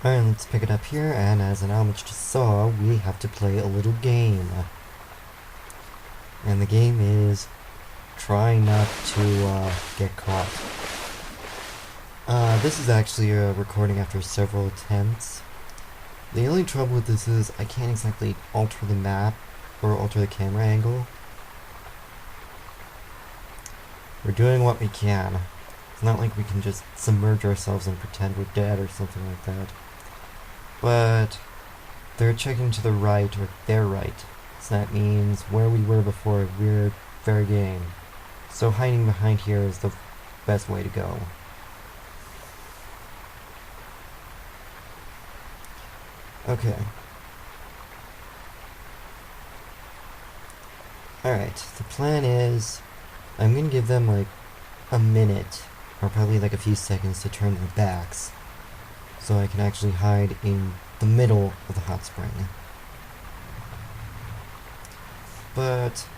Alright, let's pick it up here, and as Almich just saw, we have to play a little game. And the game is try not to get caught. This is actually a recording after several attempts. The only trouble with this is I can't exactly alter the map or alter the camera angle. We're doing what we can. It's not like we can just submerge ourselves and pretend we're dead or something like that. But they're checking to the right, or their right. So that means where we were before, we're fair game. So hiding behind here is the best way to go. Okay. Alright, the plan is I'm gonna give them like a minute, or probably like a few seconds to turn their backs, so I can actually hide in the middle of the hot spring. But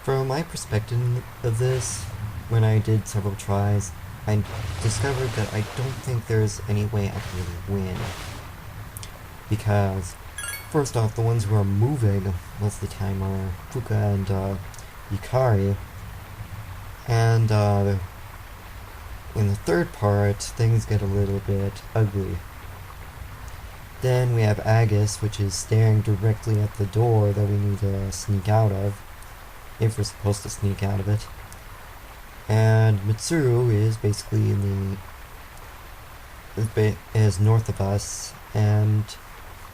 from my perspective of this, when I did several tries, I discovered that I don't think there's any way I can really win. Because, first off, the ones who are moving most of the time are Fuka and Yukari. And in the third part, things get a little bit ugly. Then we have Agus, which is staring directly at the door that we need to sneak out of, if we're supposed to sneak out of it. And Mitsuru is basically is north of us, and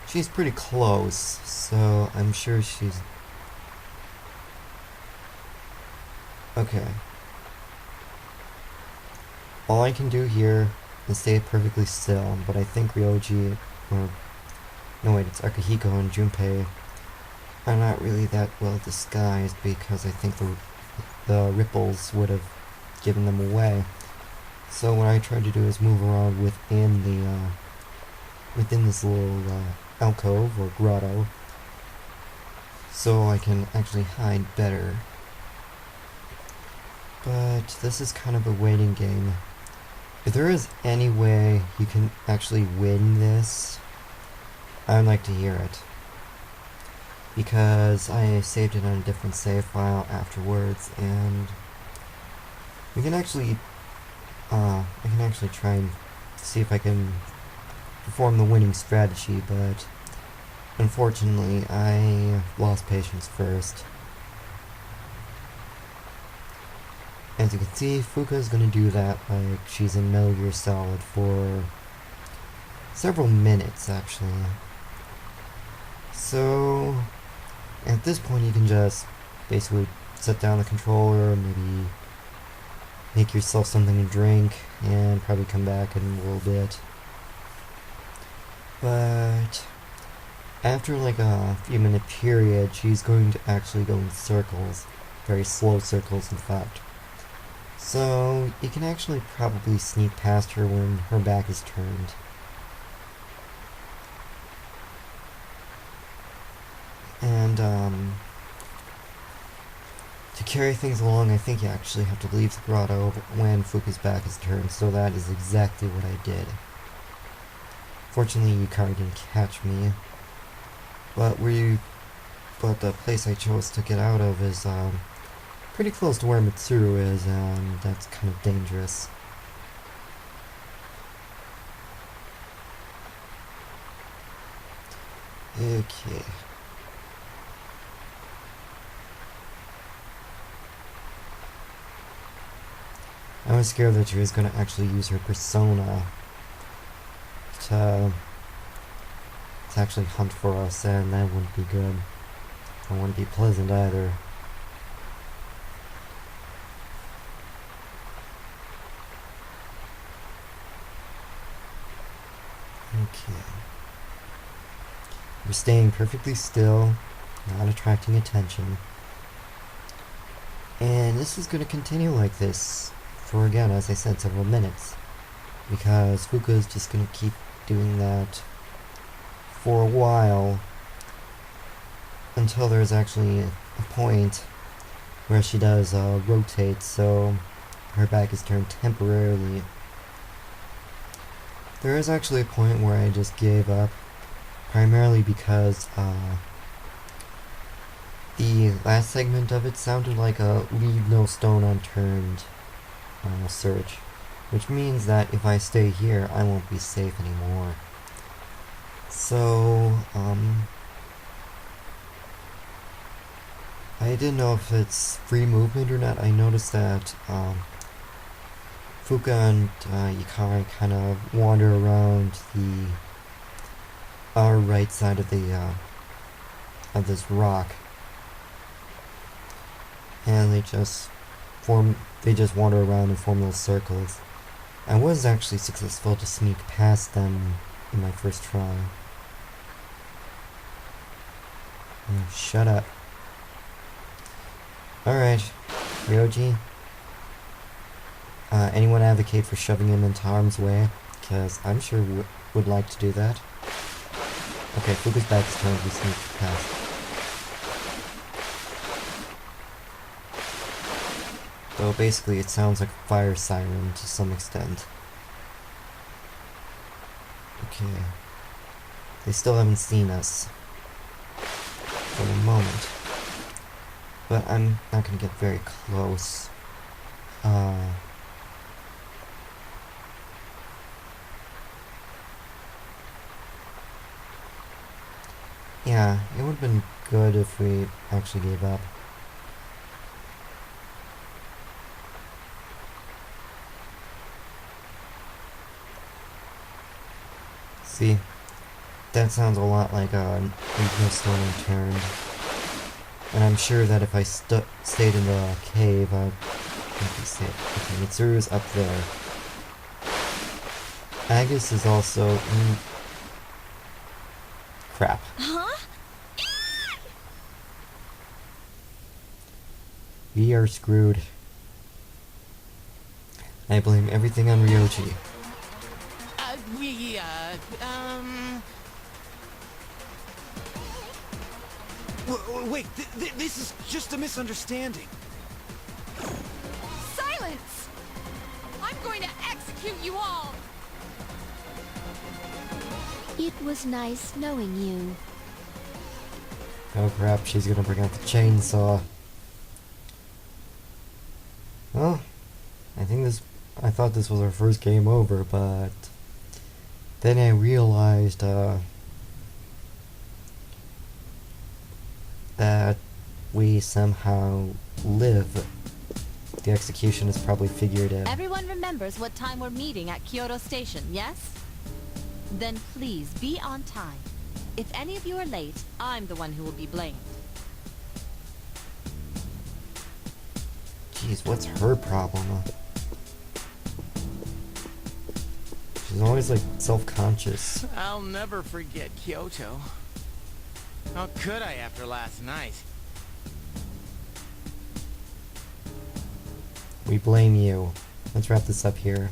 she's pretty close, so I'm sure she's... Okay. All I can do here is stay perfectly still, but I think Ryoji, or... No wait, it's Akihiko and Junpei are not really that well disguised, because I think the ripples would have given them away. So what I tried to do is move around within this little alcove or grotto, so I can actually hide better. But this is kind of a waiting game. If there is any way you can actually win this, I'd like to hear it. Because I saved it on a different save file afterwards, and we can actually, I can actually try and see if I can perform the winning strategy, but unfortunately I lost patience first. As you can see, Fuka's gonna do that like she's in Metal Gear Solid for several minutes, actually. So, at this point you can just basically set down the controller, maybe make yourself something to drink, and probably come back in a little bit. But after like a few minute period, she's going to actually go in circles. Very slow circles, in fact. So you can actually probably sneak past her when her back is turned. And to carry things along, I think you actually have to leave the grotto when Fuka's back is turned, so that is exactly what I did. Fortunately, Yukari didn't catch me, but the place I chose to get out of is pretty close to where Mitsuru is, and that's kind of dangerous. Okay. I was scared that she was going to actually use her persona to actually hunt for us, and that wouldn't be good. That wouldn't be pleasant either. Okay. We're staying perfectly still, not attracting attention. And this is going to continue like this for, again, as I said, several minutes. Because Fuka is just going to keep doing that for a while until there's actually a point where she does rotate, so her back is turned temporarily. There is actually a point where I just gave up, primarily because the last segment of it sounded like a leave no stone unturned search, which means that if I stay here, I won't be safe anymore. So, I didn't know if it's free movement or not. I noticed that Fuka and Yukari kind of wander around the right side of the of this rock, and they just wander around and form little circles. I was actually successful to sneak past them in my first try. Oh, shut up. Alright, Ryoji. Anyone advocate for shoving him into harm's way? Because I'm sure would like to do that. Okay, Fuka's back is trying to be sneaked past. Though basically it sounds like a fire siren to some extent. Okay. They still haven't seen us. For the moment. But I'm not gonna get very close. Yeah, it would have been good if we actually gave up. See, that sounds a lot like a regional stone unturned. And I'm sure that if I stayed in the cave, I'd be safe. Okay, Mitsuru's up there. Agus is also in... Crap. Huh? We are screwed. I blame everything on Ryoji. Wait, this is just a misunderstanding. Silence! I'm going to execute you all! It was nice knowing you. Oh crap, she's gonna bring out the chainsaw. Well, I thought this was our first game over, but then I realized, that we somehow live. The execution is probably figured in. Everyone remembers what time we're meeting at Kyoto Station, yes? Then please be on time. If any of you are late, I'm the one who will be blamed. Jeez, what's her problem? She's always like self-conscious. I'll never forget Kyoto. How could I after last night? We blame you. Let's wrap this up here.